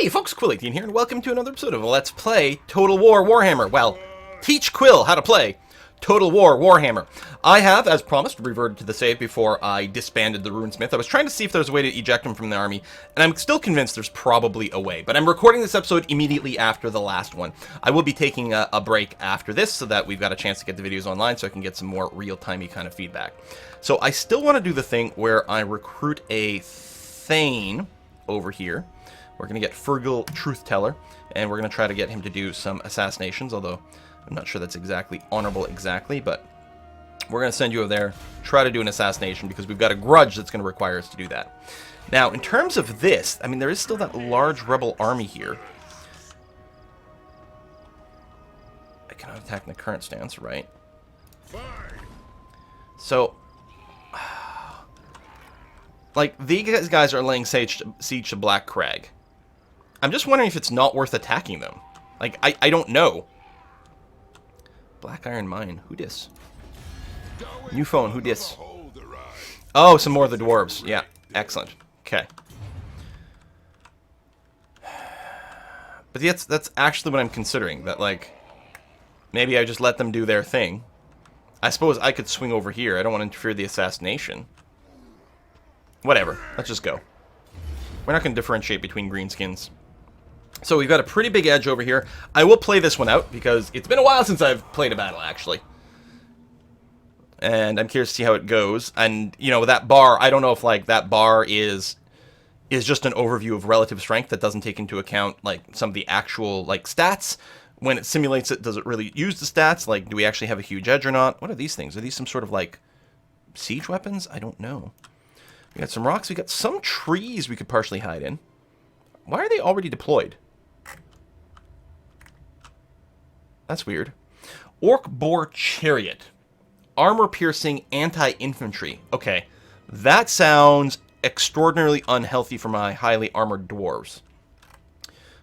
Hey folks, Quill here, and welcome to another episode of Let's Play Total War Warhammer. Well, teach Quill how to play Total War Warhammer. I have, as promised, reverted to the save before I disbanded the Runesmith. I was trying to see if there's a way to eject him from the army, and I'm still convinced there's probably a way. But I'm recording this episode immediately after the last one. I will be taking a break after this so that we've got a chance to get the videos online so I can get some more real-timey kind of feedback. So I still want to do the thing where I recruit a Thane over here. We're going to get Fergal Truth Teller, and we're going to try to get him to do some assassinations, although I'm not sure that's exactly honorable but we're going to send you over there, try to do an assassination, because we've got a grudge that's going to require us to do that. Now, in terms of this, I mean, there is still that large rebel army here. I cannot attack in the current stance, right? So, like, these guys are laying siege to Black Crag. I'm just wondering if it's not worth attacking them. Like, I don't know. Black Iron Mine. Who dis? New phone. Who dis? Oh, some more of the dwarves. Yeah. Excellent. Okay. But that's actually what I'm considering. That, like, maybe I just let them do their thing. I suppose I could swing over here. I don't want to interfere with the assassination. Whatever. Let's just go. We're not going to differentiate between greenskins. So we've got a pretty big edge over here. I will play this one out because it's been a while since I've played a battle, actually. And I'm curious to see how it goes. And, you know, that bar, I don't know if, like, that bar is just an overview of relative strength that doesn't take into account, like, some of the actual, like, stats. When it simulates it, does it really use the stats? Like, do we actually have a huge edge or not? What are these things? Are these some sort of, like, siege weapons? I don't know. We got some rocks. We got some trees we could partially hide in. Why are they already deployed? That's weird. Orc Boar Chariot. Armor-piercing anti-infantry. Okay. That sounds extraordinarily unhealthy for my highly armored dwarves.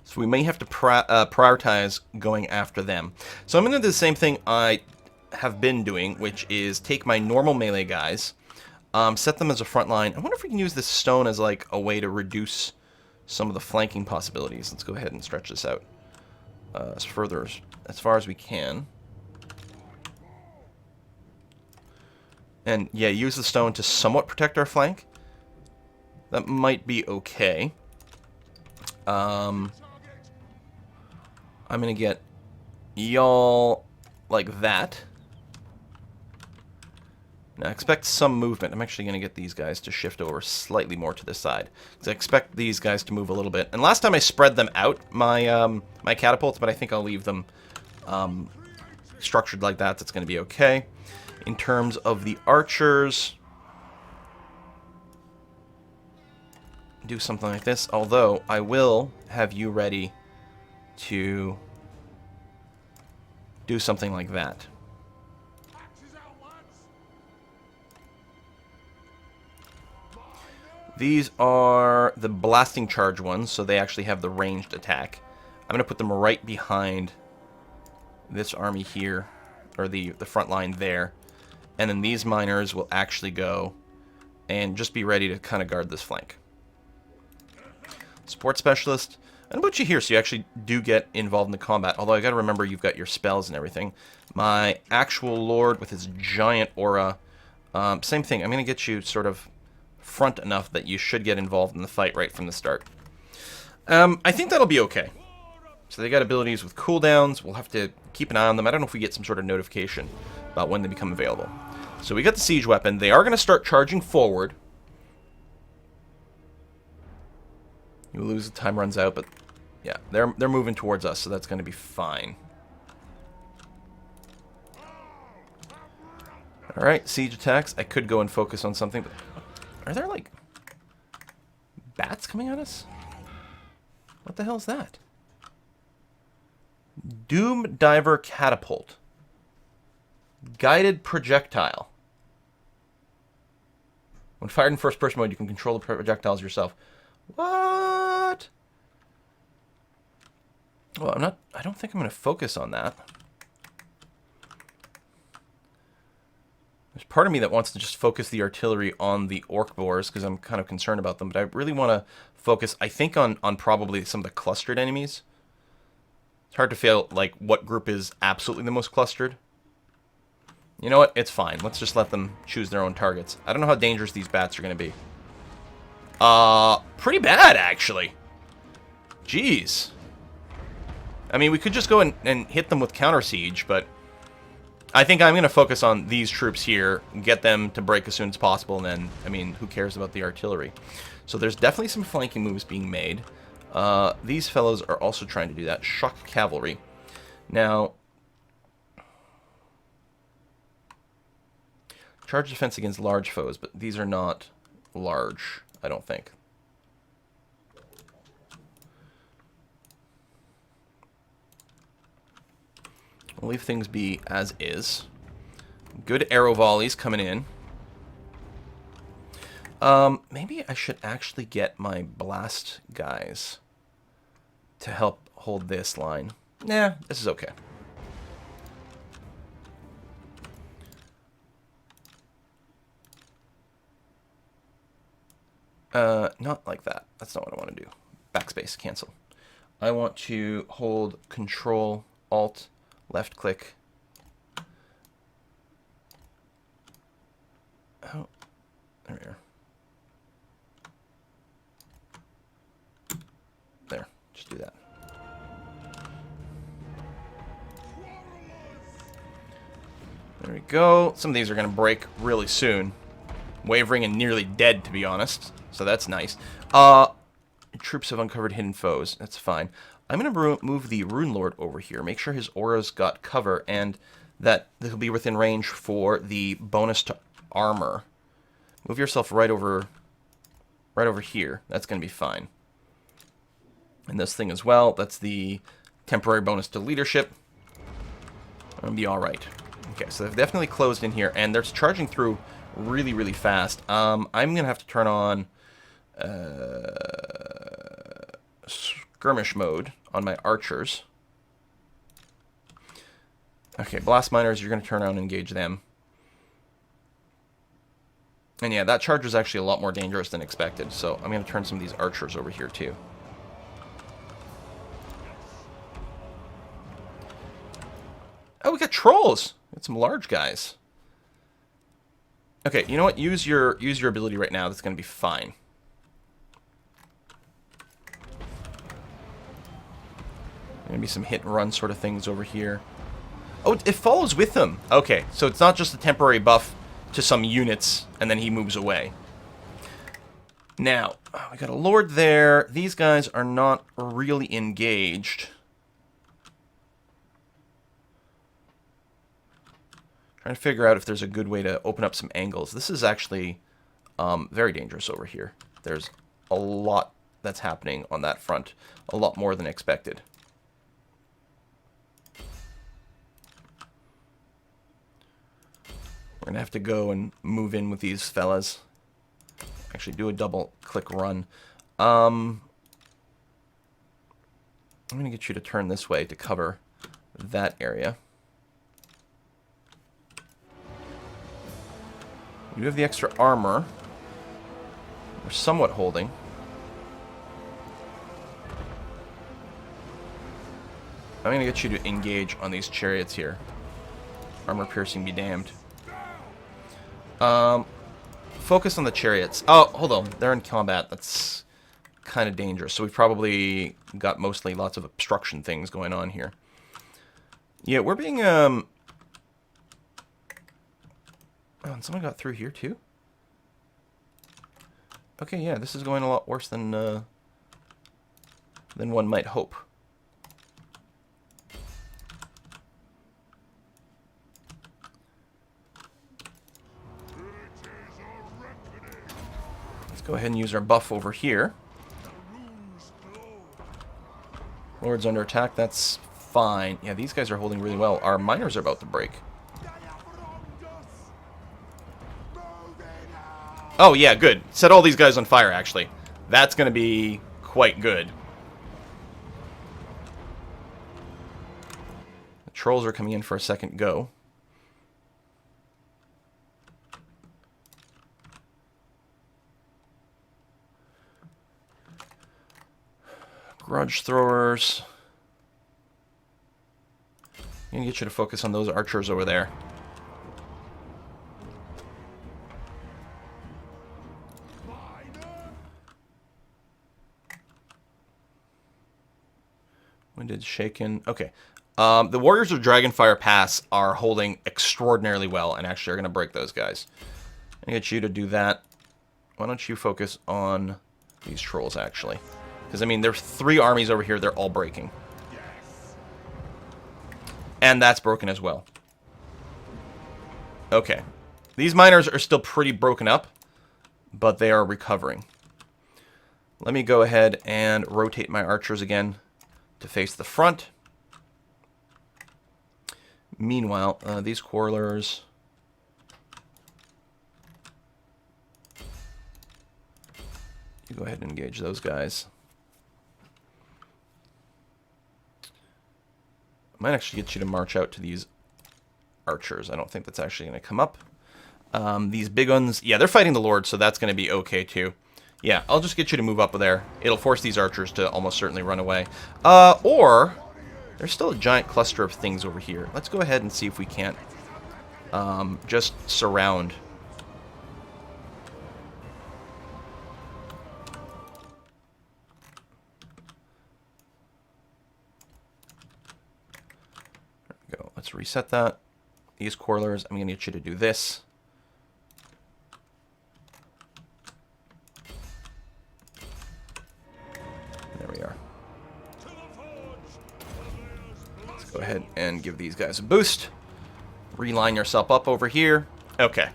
So we may have to prioritize going after them. So I'm going to do the same thing I have been doing, which is take my normal melee guys, set them as a front line. I wonder if we can use this stone as like a way to reduce some of the flanking possibilities. Let's go ahead and stretch this out as far as we can. And yeah, use the stone to somewhat protect our flank. That might be okay. I'm gonna get y'all like that. Now, expect some movement. I'm actually going to get these guys to shift over slightly more to this side, because I expect these guys to move a little bit. And last time I spread them out, my my catapults, but I think I'll leave them structured like that. That's going to be okay. In terms of the archers, do something like this, although I will have you ready to do something like that. These are the blasting charge ones, so they actually have the ranged attack. I'm going to put them right behind this army here, or the front line there. And then these miners will actually go and just be ready to kind of guard this flank. Support specialist. I don't put you here so you actually do get involved in the combat, although I got to remember you've got your spells and everything. My actual lord with his giant aura, same thing. I'm going to get you sort of front enough that you should get involved in the fight right from the start. I think that'll be okay. So they got abilities with cooldowns. We'll have to keep an eye on them. I don't know if we get some sort of notification about when they become available. So we got the siege weapon. They are going to start charging forward. You lose as time runs out, but yeah, they're moving towards us, so that's going to be fine. All right, siege attacks. I could go and focus on something, but are there, like, bats coming at us? What the hell is that? Doom Diver Catapult. Guided Projectile. When fired in first-person mode, you can control the projectiles yourself. What? Well, I don't think I'm going to focus on that. There's part of me that wants to just focus the artillery on the orc boars because I'm kind of concerned about them, but I really want to focus, I think, on probably some of the clustered enemies. It's hard to feel, like, what group is absolutely the most clustered. You know what? It's fine. Let's just let them choose their own targets. I don't know how dangerous these bats are going to be. Pretty bad, actually. Jeez. I mean, we could just go and hit them with counter siege, but I think I'm going to focus on these troops here, get them to break as soon as possible, and then, I mean, who cares about the artillery? So there's definitely some flanking moves being made. These fellows are also trying to do that. Shock cavalry. Now, charge defense against large foes, but these are not large, I don't think. We'll leave things be as is. Good arrow volleys coming in. Maybe I should actually get my blast guys to help hold this line. Nah, this is okay. Not like that. That's not what I want to do. Backspace, cancel. I want to hold Control, Alt, left click. Oh, there we are. There, just do that. There we go. Some of these are going to break really soon. Wavering and nearly dead, to be honest. So that's nice. Troops have uncovered hidden foes. That's fine. I'm going to move the Rune Lord over here. Make sure his aura's got cover and that he'll be within range for the bonus to armor. Move yourself right over here. That's going to be fine. And this thing as well. That's the temporary bonus to leadership. I'm going to be all right. Okay, so they've definitely closed in here, and they're charging through really, really fast. I'm going to have to turn on skirmish mode on my archers. Okay, blast miners, you're going to turn around and engage them. And yeah, that charge is actually a lot more dangerous than expected, so I'm going to turn some of these archers over here too. Oh, we got trolls! Got some large guys. Okay, you know what? Use your ability right now. That's going to be fine. Maybe some hit and run sort of things over here. Oh, it follows with them. Okay, so it's not just a temporary buff to some units, and then he moves away. Now, we got a lord there. These guys are not really engaged. Trying to figure out if there's a good way to open up some angles. This is actually very dangerous over here. There's a lot that's happening on that front. A lot more than expected. We're going to have to go and move in with these fellas. Actually, do a double-click run. I'm going to get you to turn this way to cover that area. You have the extra armor. We're somewhat holding. I'm going to get you to engage on these chariots here. Armor piercing be damned. Focus on the chariots. Oh, hold on. They're in combat. That's kind of dangerous. So we've probably got mostly lots of obstruction things going on here. Yeah, we're being... Oh, and someone got through here too? Okay, yeah, this is going a lot worse than one might hope. Let's go ahead and use our buff over here. Lord's under attack, that's fine. Yeah, these guys are holding really well. Our miners are about to break. Oh, yeah, good. Set all these guys on fire, actually. That's going to be quite good. The trolls are coming in for a second go. Grudge throwers. I'm gonna get you to focus on those archers over there. Winded, shaken. Okay. The Warriors of Dragonfire Pass are holding extraordinarily well and actually are going to break those guys. I'm going to get you to do that. Why don't you focus on these trolls, actually? Because, I mean, there's 3 armies over here. They're all breaking. And that's broken as well. Okay. These miners are still pretty broken up, but they are recovering. Let me go ahead and rotate my archers again to face the front. Meanwhile, these quarrelers... You go ahead and engage those guys. I might actually get you to march out to these archers. I don't think that's actually going to come up. These big ones, yeah, they're fighting the Lord, so that's going to be okay too. Yeah, I'll just get you to move up there. It'll force these archers to almost certainly run away. Or, there's still a giant cluster of things over here. Let's go ahead and see if we can't just surround. There we go. Let's reset that. These quarrelers, I'm going to get you to do this. Go ahead and give these guys a boost. Reline yourself up over here. Okay.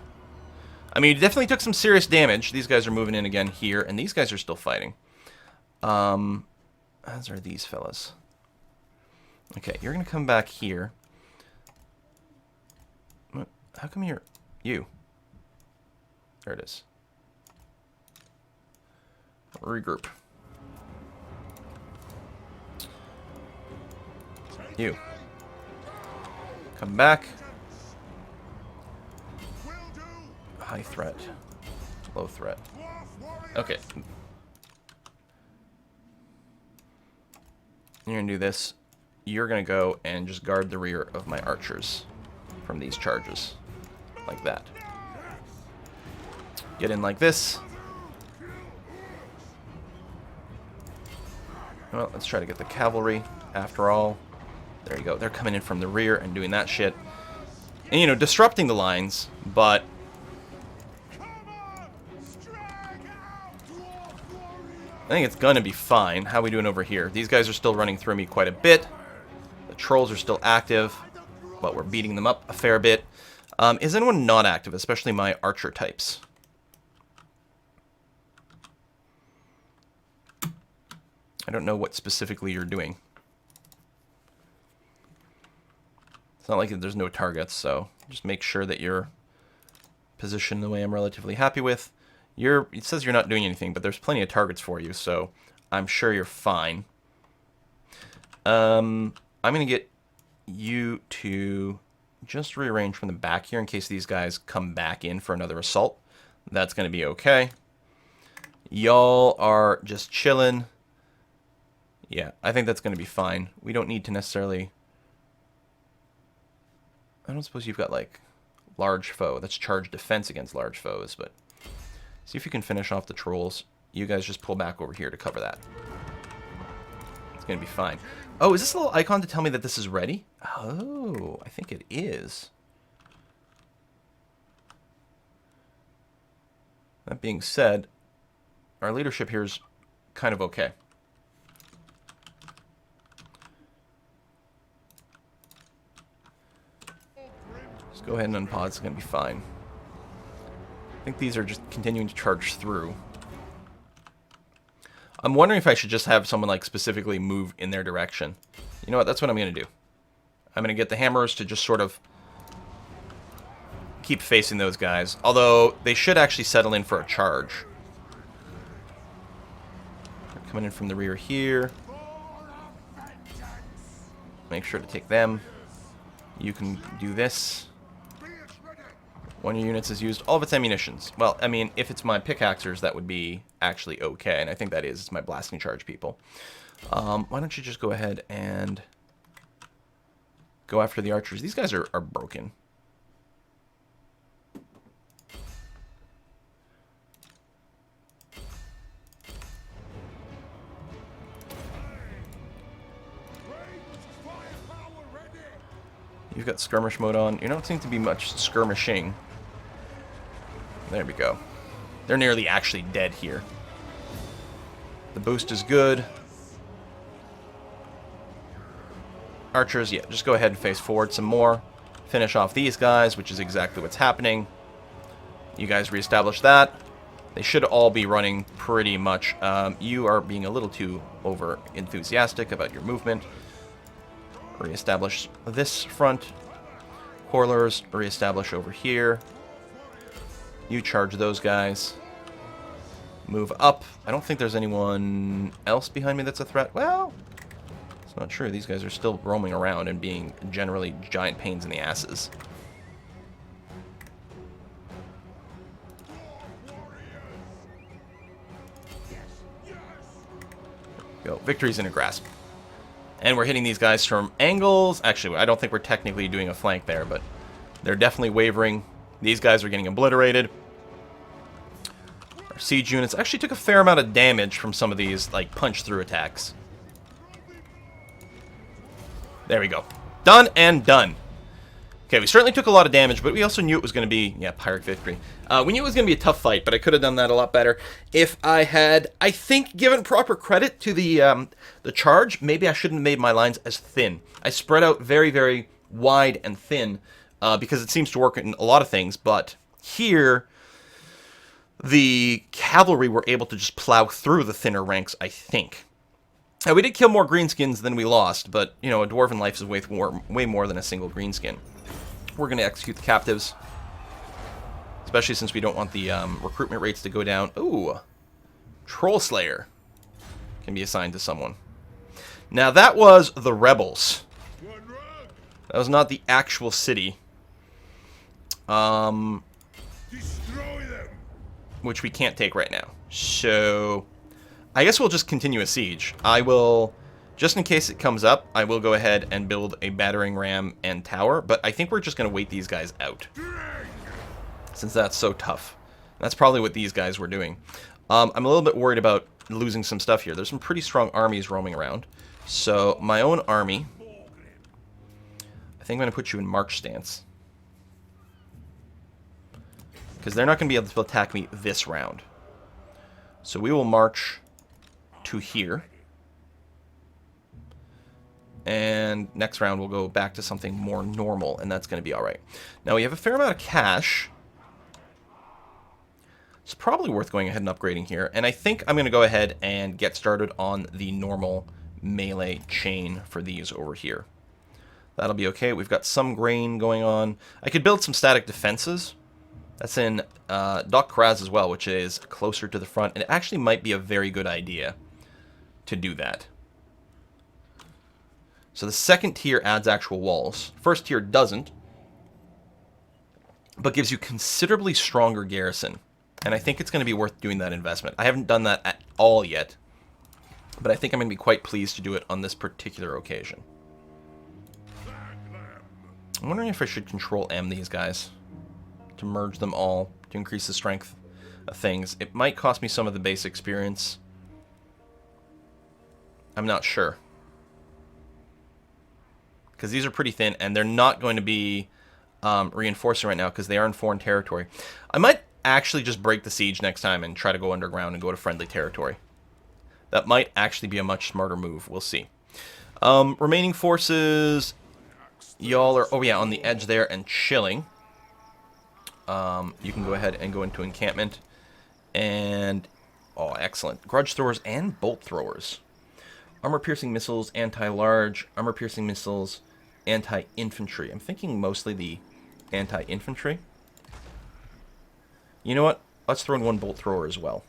I mean, you definitely took some serious damage. These guys are moving in again here, and these guys are still fighting. As are these fellas. Okay, you're going to come back here. What? How come you're... You. There it is. Regroup. You. Come back. High threat. Low threat. Okay. You're going to do this. You're going to go and just guard the rear of my archers from these charges. Like that. Get in like this. Well, let's try to get the cavalry after all. There you go. They're coming in from the rear and doing that shit. And, you know, disrupting the lines, but... I think it's gonna be fine. How are we doing over here? These guys are still running through me quite a bit. The trolls are still active, but we're beating them up a fair bit. Is anyone not active, especially my archer types? I don't know what specifically you're doing. It's not like there's no targets, so just make sure that you're positioned the way I'm relatively happy with. It says you're not doing anything, but there's plenty of targets for you, so I'm sure you're fine. I'm going to get you to just rearrange from the back here in case these guys come back in for another assault. That's going to be okay. Y'all are just chilling. Yeah, I think that's going to be fine. We don't need to necessarily... I don't suppose you've got, like, large foe. That's charged defense against large foes, but... See if you can finish off the trolls. You guys just pull back over here to cover that. It's going to be fine. Oh, is this a little icon to tell me that this is ready? Oh, I think it is. That being said, our leadership here is kind of okay. Just go ahead and unpause. It's going to be fine. I think these are just continuing to charge through. I'm wondering if I should just have someone like specifically move in their direction. You know what? That's what I'm going to do. I'm going to get the hammers to just sort of keep facing those guys. Although they should actually settle in for a charge. They're coming in from the rear here. Make sure to take them. You can do this. One of your units has used all of its ammunitions. Well, I mean, if it's my pickaxers, that would be actually okay. And I think that is. It's my blasting charge people. Why don't you just go ahead and go after the archers? These guys are broken. You've got skirmish mode on. You don't seem to be much skirmishing. There we go. They're nearly actually dead here. The boost is good. Archers, yeah, just go ahead and face forward some more. Finish off these guys, which is exactly what's happening. You guys reestablish that. They should all be running pretty much. You are being a little too over-enthusiastic about your movement. Reestablish this front. Quarrelers, reestablish over here. You charge those guys. Move up. I don't think there's anyone else behind me that's a threat. Well, it's not true. These guys are still roaming around and being generally giant pains in the asses. Go. Victory's in a grasp. And we're hitting these guys from angles. Actually, I don't think we're technically doing a flank there, but they're definitely wavering. These guys are getting obliterated. Our siege units actually took a fair amount of damage from some of these, like, punch-through attacks. There we go. Done and done. Okay, we certainly took a lot of damage, but we also knew it was going to be, yeah, Pyrrhic victory. We knew it was going to be a tough fight, but I could have done that a lot better if I had, I think, given proper credit to the charge. Maybe I shouldn't have made my lines as thin. I spread out very, very wide and thin because it seems to work in a lot of things, but here the cavalry were able to just plow through the thinner ranks, I think. We did kill more greenskins than we lost, but, you know, a dwarven life is way more than a single greenskin. We're going to execute the captives, especially since we don't want the recruitment rates to go down. Ooh, Troll Slayer can be assigned to someone. Now, that was the rebels. That was not the actual city. Which we can't take right now. So I guess we'll just continue a siege. I will, just in case it comes up, I will go ahead and build a battering ram and tower, but I think we're just going to wait these guys out, since that's so tough. That's probably what these guys were doing. I'm a little bit worried about losing some stuff here. There's some pretty strong armies roaming around. So my own army, I think I'm going to put you in march stance, because they're not going to be able to attack me this round. So we will march to here. And next round we'll go back to something more normal, and that's going to be alright. Now we have a fair amount of cash. It's probably worth going ahead and upgrading here. And I think I'm going to go ahead and get started on the normal melee chain for these over here. That'll be okay. We've got some grain going on. I could build some static defenses. That's in Doc Kraz as well, which is closer to the front. And it actually might be a very good idea to do that. So the second tier adds actual walls. First tier doesn't, but gives you considerably stronger garrison. And I think it's going to be worth doing that investment. I haven't done that at all yet, but I think I'm going to be quite pleased to do it on this particular occasion. I'm wondering if I should Control M these guys to merge them all, to increase the strength of things. It might cost me some of the base experience. I'm not sure, because these are pretty thin, and they're not going to be reinforcing right now because they are in foreign territory. I might actually just break the siege next time and try to go underground and go to friendly territory. That might actually be a much smarter move. We'll see. Remaining forces, y'all are, oh yeah, on the edge there and chilling. You can go ahead and go into encampment. And, oh, excellent. Grudge throwers and bolt throwers. Armor-piercing missiles, anti-large. Armor-piercing missiles, anti-infantry. I'm thinking mostly the anti-infantry. You know what? Let's throw in one bolt thrower as well.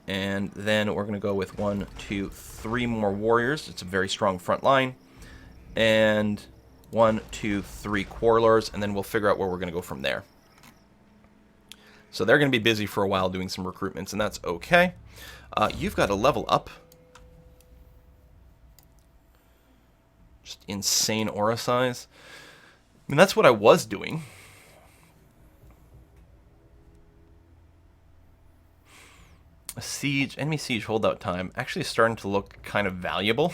And then we're going to go with 1, 2, 3 more warriors. It's a very strong front line. And 1, 2, 3 quarrelers, and then we'll figure out where we're going to go from there. So they're going to be busy for a while doing some recruitments, and that's okay. You've got to level up. Just insane aura size. I mean, that's what I was doing. A siege, enemy siege holdout time, actually starting to look kind of valuable.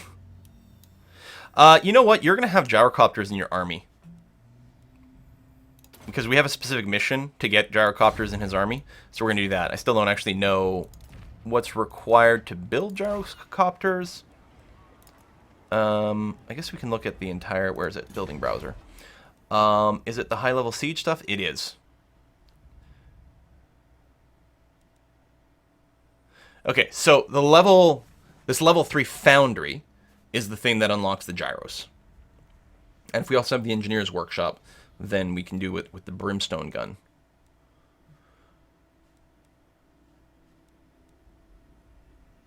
You know what? You're going to have gyrocopters in your army. Because we have a specific mission to get gyrocopters in his army. So we're going to do that. I still don't actually know what's required to build gyrocopters. I guess we can look at the entire... Where is it? Building browser. Is it the high-level siege stuff? It is. Okay, so this level 3 foundry is the thing that unlocks the gyros. And if we also have the engineer's workshop, then we can do it with the brimstone gun.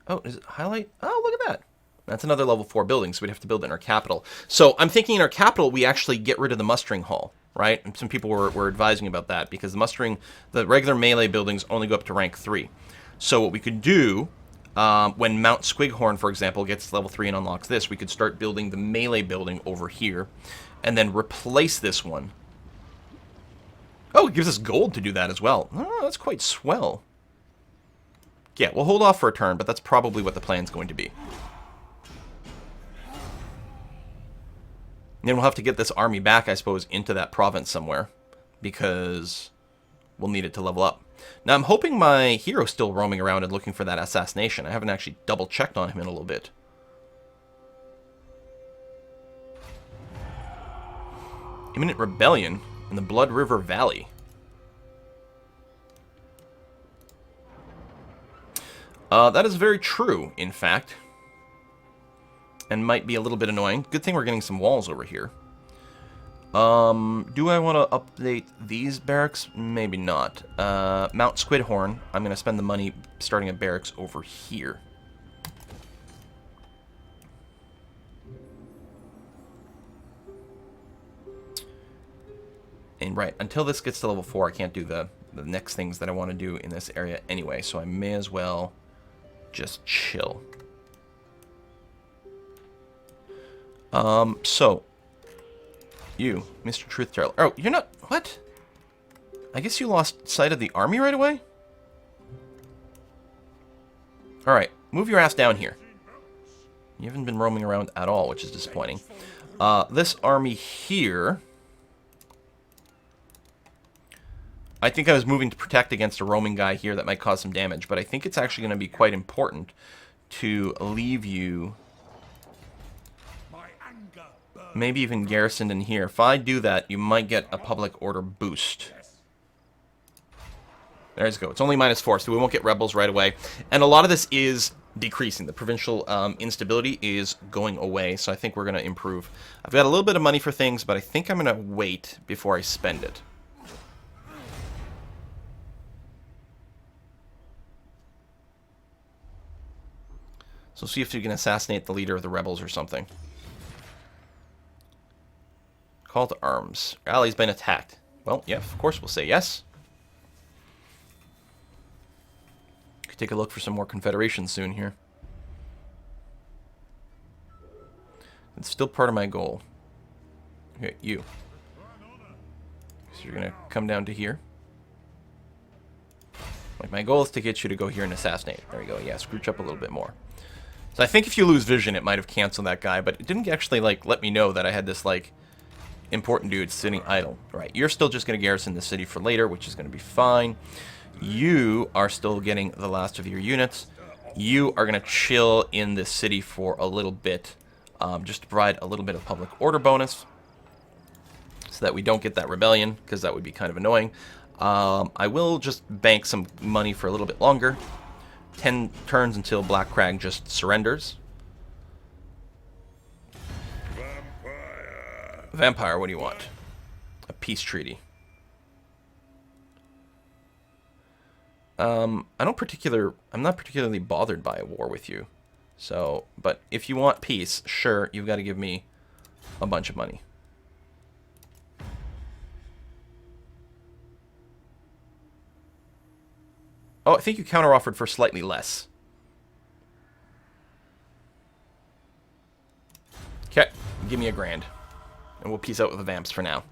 Oh, is it highlight? Oh, look at that. That's another level 4 building, so we'd have to build it in our capital. So I'm thinking in our capital, we actually get rid of the mustering hall, right? And some people were advising about that, because the regular melee buildings only go up to rank 3. So what we could do, when Mount Squighorn, for example, gets to level 3 and unlocks this, we could start building the melee building over here, and then replace this one. Oh, it gives us gold to do that as well. Oh, that's quite swell. Yeah, we'll hold off for a turn, but that's probably what the plan's going to be. And then we'll have to get this army back, I suppose, into that province somewhere, because we'll need it to level up. Now, I'm hoping my hero's still roaming around and looking for that assassination. I haven't actually double-checked on him in a little bit. Imminent rebellion in the Blood River Valley. That is very true, in fact. And might be a little bit annoying. Good thing we're getting some walls over here. Do I want to update these barracks? Maybe not. Mount Squidhorn, I'm going to spend the money starting a barracks over here. And right, until this gets to level 4, I can't do the next things that I want to do in this area anyway, so I may as well just chill. So, you, Mr. Truth Teller. Oh, you're not... What? I guess you lost sight of the army right away? Alright, move your ass down here. You haven't been roaming around at all, which is disappointing. This army here... I think I was moving to protect against a roaming guy here that might cause some damage, but I think it's actually going to be quite important to leave you... maybe even garrisoned in here. If I do that, you might get a public order boost. There you go. It's only -4, so we won't get rebels right away. And a lot of this is decreasing. The provincial instability is going away, so I think we're going to improve. I've got a little bit of money for things, but I think I'm going to wait before I spend it. So see if you can assassinate the leader of the rebels or something. Call to arms. Your ally's been attacked. Well, yeah, of course we'll say yes. Could take a look for some more confederations soon here. It's still part of my goal. Okay, you. So you're gonna come down to here. Like, my goal is to get you to go here and assassinate. There we go. Yeah, scrooge up a little bit more. So I think if you lose vision, it might have canceled that guy, but it didn't actually, like, let me know that I had this, like, important dude sitting idle. Right, you're still just going to garrison the city for later, which is going to be fine. You are still getting the last of your units. You are going to chill in this city for a little bit, just to provide a little bit of public order bonus, so that we don't get that rebellion, because that would be kind of annoying. I will just bank some money for a little bit longer. 10 turns until Black Crag just surrenders. Vampire, what do you want? A peace treaty. I'm not particularly bothered by a war with you. So, but if you want peace, sure, you've got to give me a bunch of money. Oh, I think you counter-offered for slightly less. Okay, give me $1,000. And we'll peace out with the vamps for now.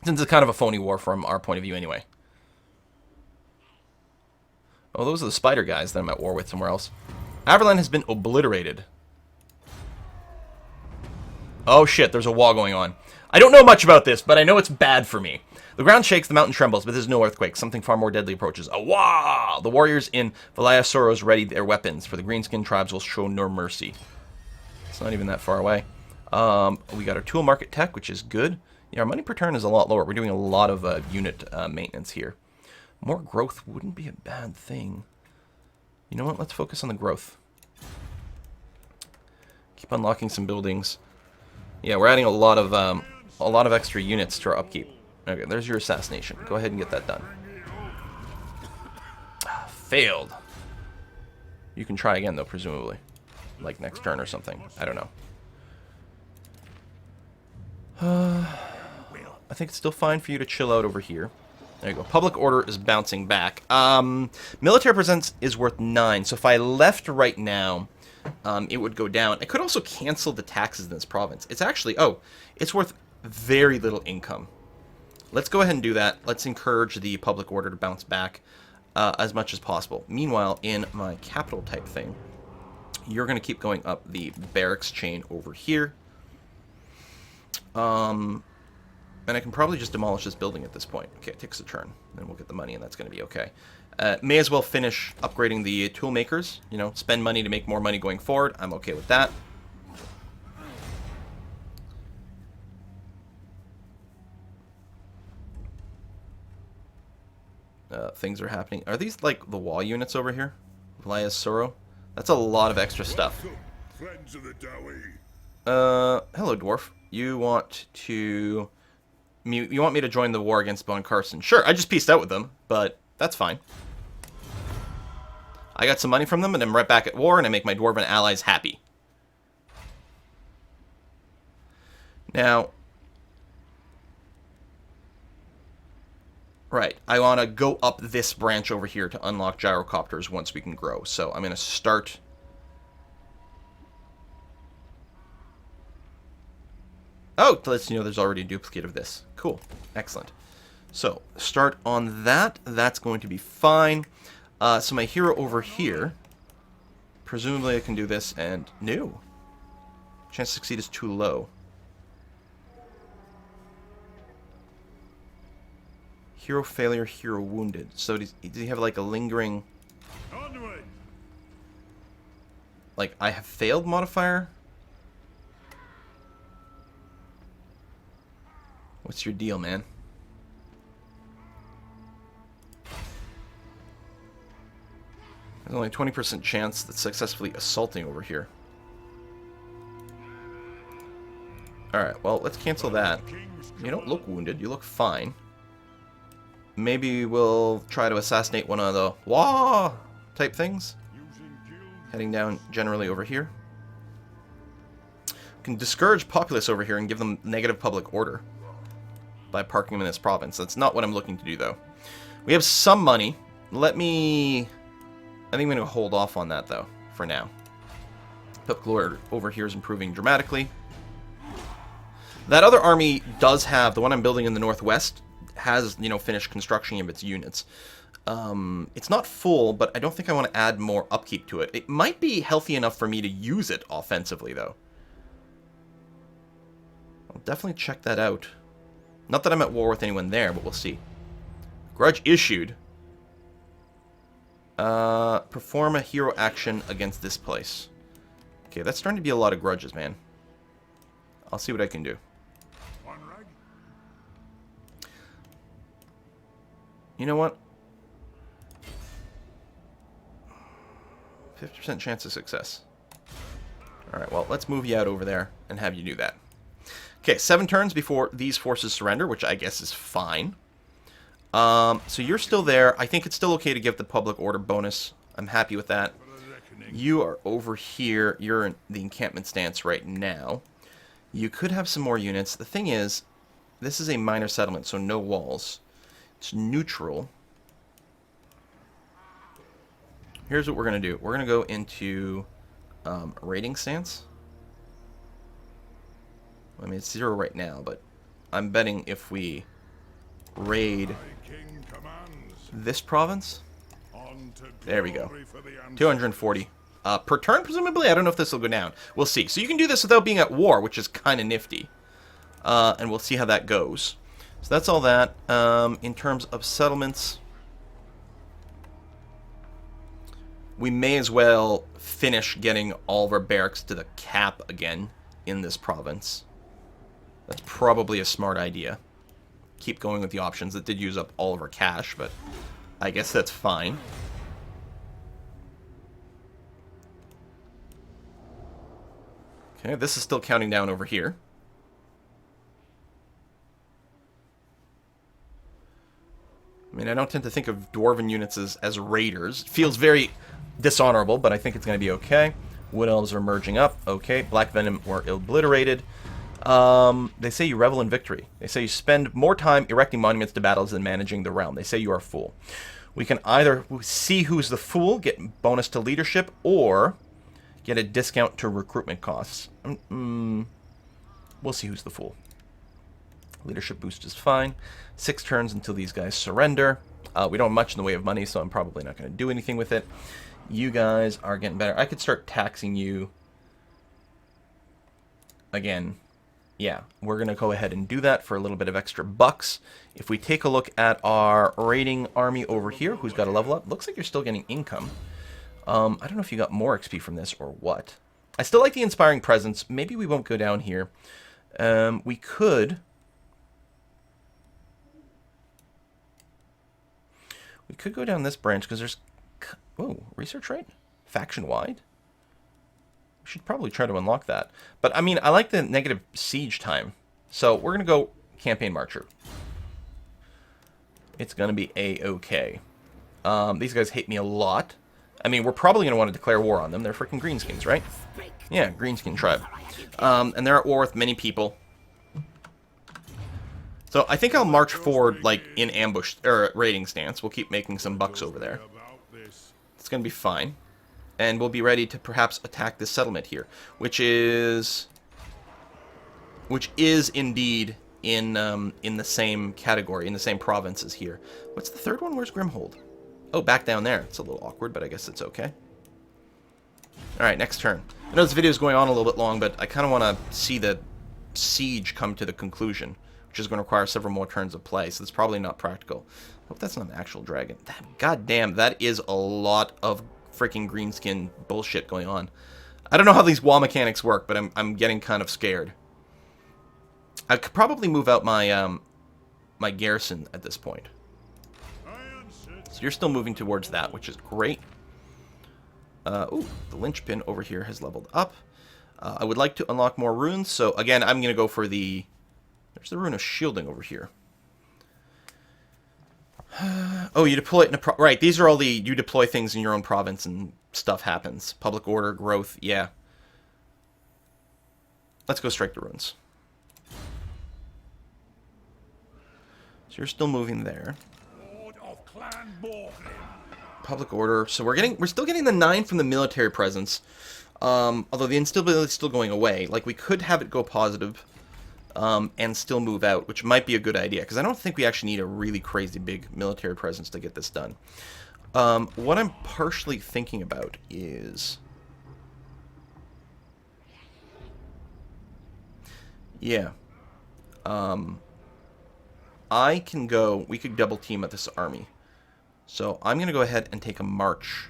Since it's kind of a phony war from our point of view anyway. Oh, those are the spider guys that I'm at war with somewhere else. Averland has been obliterated. Oh shit, there's a wall going on. I don't know much about this, but I know it's bad for me. The ground shakes, the mountain trembles, but there's no earthquake. Something far more deadly approaches. A wah! The warriors in Valaya Soros ready their weapons, for the greenskin tribes will show no mercy. It's not even that far away. We got our tool market tech, which is good. Yeah, our money per turn is a lot lower. We're doing a lot of unit maintenance here. More growth wouldn't be a bad thing. You know what? Let's focus on the growth. Keep unlocking some buildings. Yeah, we're adding a lot of extra units to our upkeep. Okay, there's your assassination. Go ahead and get that done. Failed. You can try again, though, presumably. Like next turn or something. I don't know. I think it's still fine for you to chill out over here. There you go. Public order is bouncing back. Military presence is worth 9. So if I left right now, it would go down. I could also cancel the taxes in this province. It's actually, it's worth very little income. Let's go ahead and do that. Let's encourage the public order to bounce back as much as possible. Meanwhile, in my capital type thing, you're going to keep going up the barracks chain over here. And I can probably just demolish this building at this point. Okay, it takes a turn. Then we'll get the money, and that's going to be okay. May as well finish upgrading the tool makers. You know, spend money to make more money going forward. I'm okay with that. Things are happening. Are these, like, the wall units over here? Vlaya's Soro? That's a lot of extra stuff. Hello, dwarf. You want me to join the war against Bon Carson? Sure, I just pieced out with them, but that's fine. I got some money from them, and I'm right back at war, and I make my dwarven allies happy. Now, right, I want to go up this branch over here to unlock gyrocopters once we can grow. So I'm going to start... Oh, let's there's already a duplicate of this. Cool. Excellent. So, start on that. That's going to be fine. So my hero over here, presumably I can do this, and no. Chance to succeed is too low. Hero failure, hero wounded. So does he have like a lingering... Like, I have failed modifier? What's your deal, man? There's only a 20% chance that's successfully assaulting over here. Alright, well, let's cancel that. You don't look wounded, you look fine. Maybe we'll try to assassinate one of the wah type things. Heading down generally over here. We can discourage populace over here and give them negative public order by parking them in this province. That's not what I'm looking to do, though. We have some money. I think I'm going to hold off on that, though, for now. Public order over here is improving dramatically. That other army does have, the one I'm building in the northwest, has, finished construction of its units. It's not full, but I don't think I want to add more upkeep to it. It might be healthy enough for me to use it offensively, though. I'll definitely check that out. Not that I'm at war with anyone there, but we'll see. Grudge issued. Perform a hero action against this place. Okay, that's starting to be a lot of grudges, man. I'll see what I can do. You know what? 50% chance of success. Alright, well, let's move you out over there and have you do that. Okay, 7 turns before these forces surrender, which I guess is fine. So you're still there. I think it's still okay to give the public order bonus. I'm happy with that. You are over here. You're in the encampment stance right now. You could have some more units. The thing is, this is a minor settlement, so no walls. It's neutral. here's what we're going to do. We're going to go into raiding stance. I mean, it's 0 right now, but I'm betting if we raid this province, there we go, 240 per turn, presumably. I don't know if this will go down. We'll see. So you can do this without being at war, which is kind of nifty. And we'll see how that goes. So that's all that. In terms of settlements, we may as well finish getting all of our barracks to the cap again in this province. That's probably a smart idea. Keep going with the options. That did use up all of our cash, but I guess that's fine. Okay, this is still counting down over here. I mean, I don't tend to think of dwarven units as raiders. It feels very dishonorable, but I think it's going to be okay. Wood elves are merging up. Okay, Black Venom were obliterated. They say you revel in victory. They say you spend more time erecting monuments to battles than managing the realm. They say you are a fool. We can either see who's the fool, get bonus to leadership, or get a discount to recruitment costs. We'll see who's the fool. Leadership boost is fine. 6 turns until these guys surrender. We don't have much in the way of money, so I'm probably not going to do anything with it. You guys are getting better. I could start taxing you again. Yeah, we're going to go ahead and do that for a little bit of extra bucks. If we take a look at our raiding army over here, who's got a level up, looks like you're still getting income. I don't know if you got more XP from this or what. I still like the Inspiring Presence. Maybe we won't go down here. We could go down this branch because there's... Oh, research rate? Faction-wide? We should probably try to unlock that. But, I mean, I like the negative siege time. So, we're going to go Campaign Marcher. It's going to be A-okay. These guys hate me a lot. I mean, we're probably going to want to declare war on them. They're freaking greenskins, right? Yeah, greenskin tribe. And they're at war with many people. So I think I'll march forward, like, in ambush, or raiding stance. We'll keep making some bucks over there. It's going to be fine. And we'll be ready to perhaps attack this settlement here, which is indeed in the same category, in the same province as here. What's the third one? Where's Grimhold? Oh, back down there. It's a little awkward, but I guess it's okay. Alright, next turn. I know this video is going on a little bit long, but I kind of want to see the siege come to the conclusion, which is going to require several more turns of play, so it's probably not practical. I hope that's not an actual dragon. God damn, that is a lot of freaking greenskin bullshit going on. I don't know how these wall mechanics work, but I'm getting kind of scared. I could probably move out my my garrison at this point. So you're still moving towards that, which is great. Ooh, the linchpin over here has leveled up. I would like to unlock more runes, so again, I'm going to go for the... There's the rune of shielding over here. Oh, you deploy it in a... Right, these are all the... You deploy things in your own province and stuff happens. Public order, growth, yeah. Let's go strike the runes. So you're still moving there. Public order. So we're still getting the 9 from the military presence. Although the instability is still going away. Like, we could have it go positive. And still move out, which might be a good idea, because I don't think we actually need a really crazy big military presence to get this done. What I'm partially thinking about is... Yeah. I can go... We could double team at this army. So I'm going to go ahead and take a march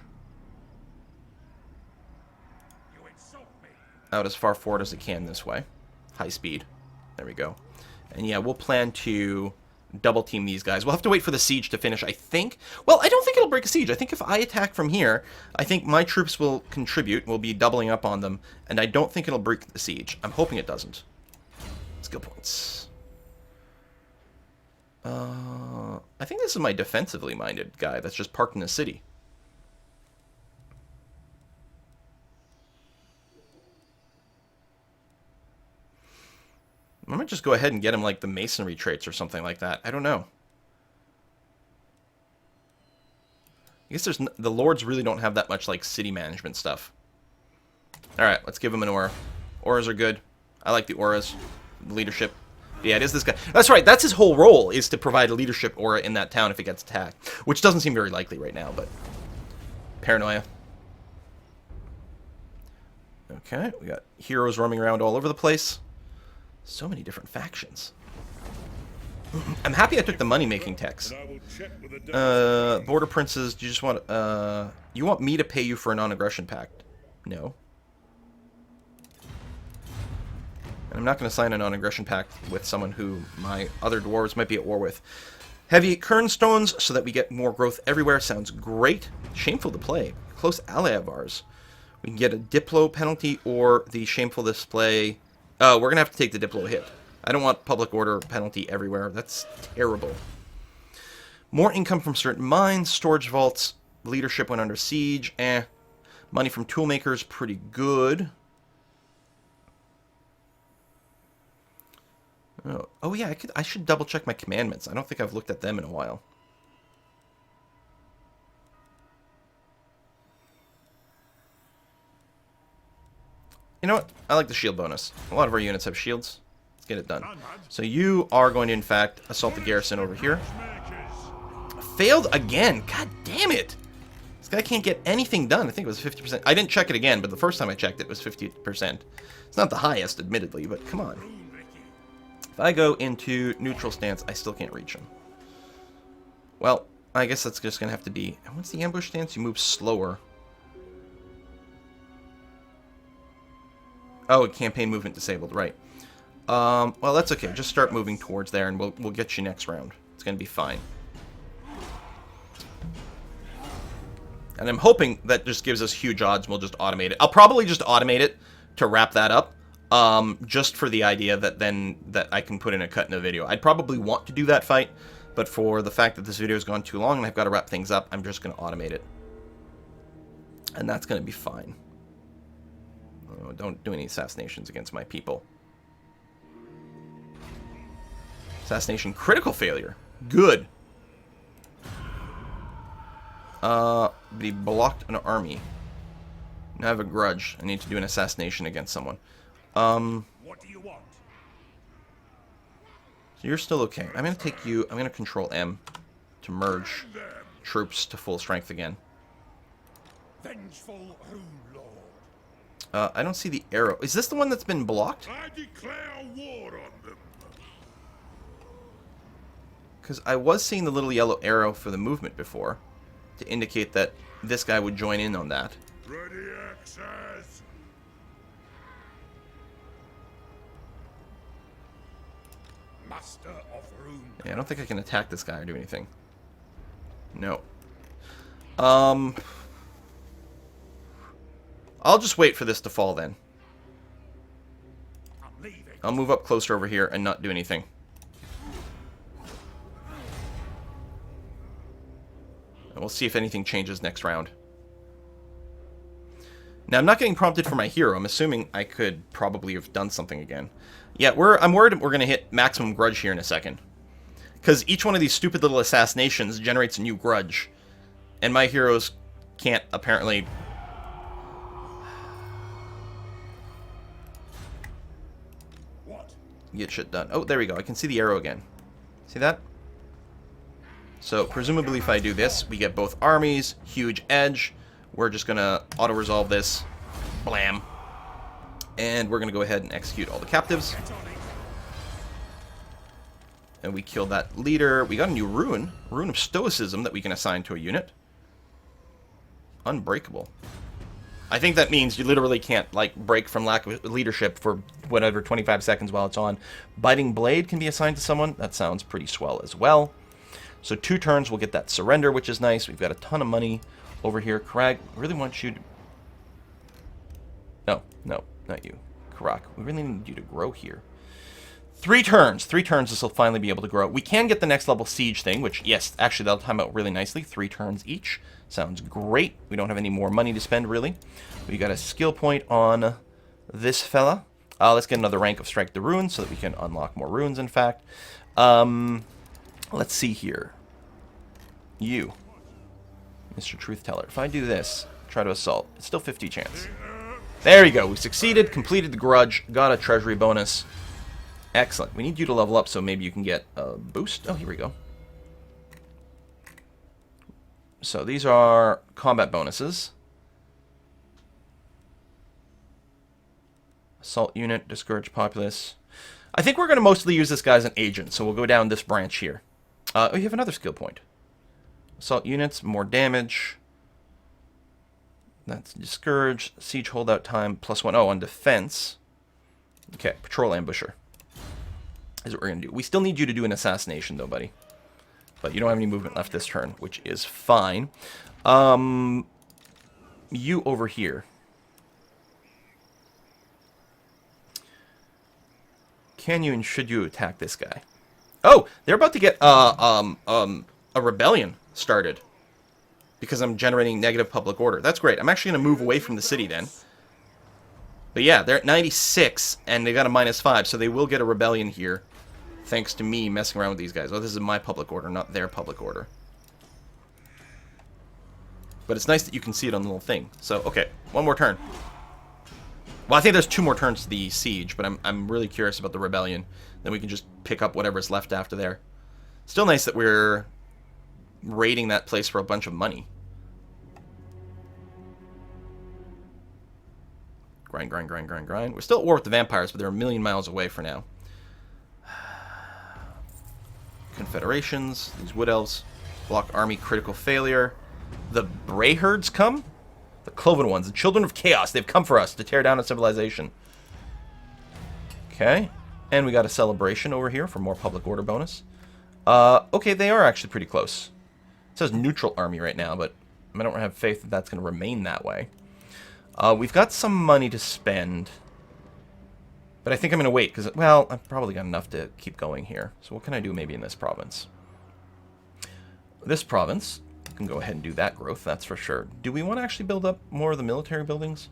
out as far forward as I can this way. High speed. There we go. And yeah, we'll plan to double team these guys. We'll have to wait for the siege to finish, I think. Well, I don't think it'll break a siege. I think if I attack from here, I think my troops will contribute. We'll be doubling up on them. And I don't think it'll break the siege. I'm hoping it doesn't. Skill points. I think this is my defensively minded guy that's just parked in the city. I might just go ahead and get him, like, the masonry traits or something like that. I don't know. I guess the lords really don't have that much, like, city management stuff. Alright, let's give him an aura. Auras are good. I like the auras. Leadership. Yeah, it is this guy. That's right, that's his whole role, is to provide a leadership aura in that town if it gets attacked. Which doesn't seem very likely right now, but... Paranoia. Okay, we got heroes roaming around all over the place. So many different factions. I'm happy I took the money-making text. Border princes, do you just want... you want me to pay you for a non-aggression pact? No. And I'm not going to sign a non-aggression pact with someone who my other dwarves might be at war with. Heavy kernstones so that we get more growth everywhere. Sounds great. Shameful to play. Close ally of ours. We can get a Diplo penalty or the shameful display. We're going to have to take the Diplo hit. I don't want public order penalty everywhere. That's terrible. More income from certain mines. Storage vaults. Leadership when under siege. Money from toolmakers. Pretty good. Oh yeah, I should double check my commandments. I don't think I've looked at them in a while. You know what? I like the shield bonus. A lot of our units have shields. Let's get it done. So you are going to, in fact, assault the garrison over here. Failed again. God damn it. This guy can't get anything done. I think it was 50%. I didn't check it again, but the first time I checked it was 50%. It's not the highest, admittedly, but come on. If I go into neutral stance, I still can't reach him. Well, I guess that's just going to have to be... What's the ambush stance? You move slower. Oh, campaign movement disabled, right. Well, that's okay. Just start moving towards there, and we'll get you next round. It's going to be fine. And I'm hoping that just gives us huge odds, and we'll just automate it. I'll probably just automate it to wrap that up. Just for the idea that I can put in a cut in a video. I'd probably want to do that fight, but for the fact that this video has gone too long and I've got to wrap things up, I'm just going to automate it. And that's going to be fine. Oh, don't do any assassinations against my people. Assassination critical failure. Good. But he blocked an army. Now I have a grudge. I need to do an assassination against someone. What do you want? So you're still okay. I'm going to take you... I'm going to control M to merge troops to full strength again. Vengeful Rune Lord. I don't see the arrow. Is this the one that's been blocked? I declare war on them. Because I was seeing the little yellow arrow for the movement before to indicate that this guy would join in on that. Ready access. Master of Rune. Yeah, I don't think I can attack this guy or do anything. No. I'll just wait for this to fall then. I'm leaving. I'll move up closer over here and not do anything. And we'll see if anything changes next round. Now, I'm not getting prompted for my hero. I'm assuming I could probably have done something again. Yeah, I'm worried we're going to hit maximum grudge here in a second. Because each one of these stupid little assassinations generates a new grudge. And my heroes can't, apparently... What? get shit done. Oh, there we go. I can see the arrow again. See that? So, presumably if I do this, we get both armies, huge edge. We're just going to auto-resolve this. Blam. And we're going to go ahead and execute all the captives. And we killed that leader. We got a new rune. Rune of Stoicism that we can assign to a unit. Unbreakable. I think that means you literally can't, like, break from lack of leadership for whatever, 25 seconds while it's on. Biting Blade can be assigned to someone. That sounds pretty swell as well. So 2 turns, we'll get that surrender, which is nice. We've got a ton of money over here. Karag, really want you to... No, not you. Karak, we really need you to grow here. 3 turns. 3 turns, this will finally be able to grow. We can get the next level siege thing, which, yes, actually, that'll time out really nicely. 3 turns each. Sounds great. We don't have any more money to spend, really. We got a skill point on this fella. Let's get another rank of Strike the Runes so that we can unlock more runes, in fact. Let's see here. You. Mr. Truth Teller. If I do this, try to assault, it's still 50 chance. There you go. We succeeded, completed the grudge, got a treasury bonus. Excellent. We need you to level up so maybe you can get a boost. Oh, here we go. So these are combat bonuses. Assault unit, discourage populace. I think we're going to mostly use this guy as an agent, so we'll go down this branch here. Oh, you have another skill point. Assault units, more damage. That's discourage, siege holdout time, +1. Oh, on defense. Okay, patrol ambusher is what we're going to do. We still need you to do an assassination, though, buddy. But you don't have any movement left this turn, which is fine. You over here. Can you and should you attack this guy? Oh, they're about to get a rebellion started because I'm generating negative public order. That's great. I'm actually going to move away from the city then. But yeah, they're at 96 and they got a -5, so they will get a rebellion here thanks to me messing around with these guys. Oh, this is my public order, not their public order. But it's nice that you can see it on the little thing. So, okay, one more turn. Well, I think there's 2 more turns to the siege, but I'm really curious about the rebellion. Then we can just pick up whatever's left after there. Still nice that we're raiding that place for a bunch of money. Grind, grind, grind, grind, grind. We're still at war with the vampires, but they're a million miles away for now. Confederations, these wood elves. Block army, critical failure. The Brayherds come? The Cloven Ones, the Children of Chaos. They've come for us to tear down a civilization. Okay. And we got a celebration over here for more public order bonus. Okay, they are actually pretty close. It says neutral army right now, but I don't have faith that that's going to remain that way. We've got some money to spend. But I think I'm going to wait, because, well, I've probably got enough to keep going here. So what can I do maybe in this province? This province, I can go ahead and do that growth, that's for sure. Do we want to actually build up more of the military buildings?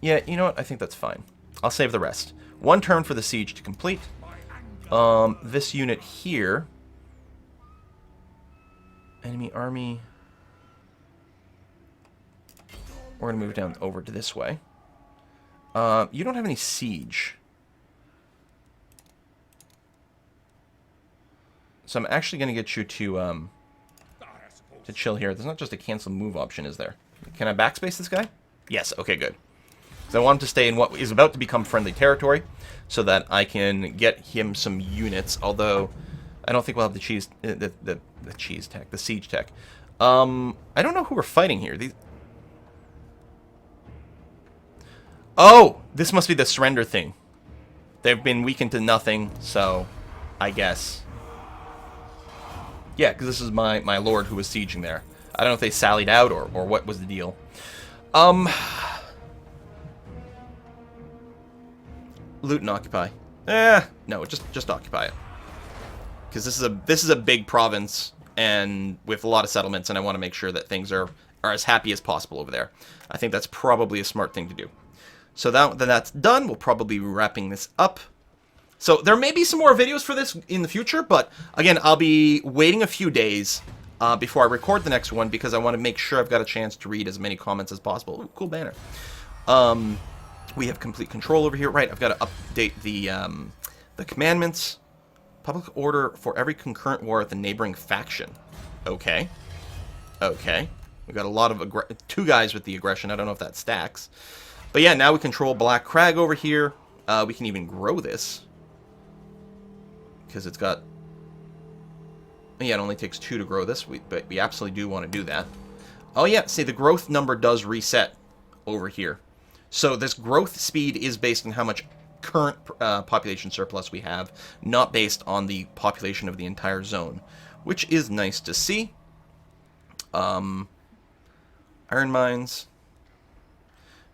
Yeah, you know what? I think that's fine. I'll save the rest. 1 turn for the siege to complete. This unit here. Enemy army. We're going to move down over to this way. You don't have any siege. So I'm actually going to get you to chill here. There's not just a cancel move option, is there? Can I backspace this guy? Yes, okay, good. So I want him to stay in what is about to become friendly territory so that I can get him some units, although I don't think we'll have the cheese the cheese tech, the siege tech. I don't know who we're fighting here. Oh, this must be the surrender thing. They've been weakened to nothing, so I guess. Yeah, because this is my lord who was sieging there. I don't know if they sallied out or what was the deal. Loot and occupy. No, just occupy it. Because this is a big province and with a lot of settlements, and I want to make sure that things are as happy as possible over there. I think that's probably a smart thing to do. So then that's done. We'll probably be wrapping this up. So there may be some more videos for this in the future, but again, I'll be waiting a few days before I record the next one because I want to make sure I've got a chance to read as many comments as possible. Ooh, cool banner. We have complete control over here. Right, I've got to update the commandments. Public order for every concurrent war at the neighboring faction. Okay. Okay. We've got a lot of 2 guys with the aggression. I don't know if that stacks. But yeah, now we control Black Crag over here. We can even grow this. Because it's got... Yeah, it only takes 2 to grow this, but we absolutely do want to do that. Oh yeah, see, the growth number does reset over here. So this growth speed is based on how much current population surplus we have, not based on the population of the entire zone, which is nice to see. Iron mines.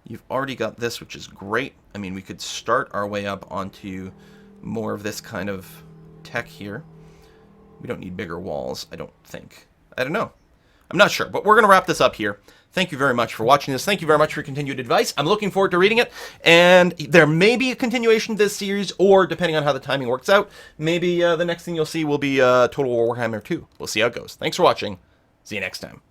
You've already got this, which is great. I mean, we could start our way up onto more of this kind of tech here. We don't need bigger walls, I don't think. I don't know. I'm not sure, but we're going to wrap this up here. Thank you very much for watching this. Thank you very much for your continued advice. I'm looking forward to reading it, and there may be a continuation of this series, or depending on how the timing works out, maybe the next thing you'll see will be Total War Warhammer 2. We'll see how it goes. Thanks for watching. See you next time.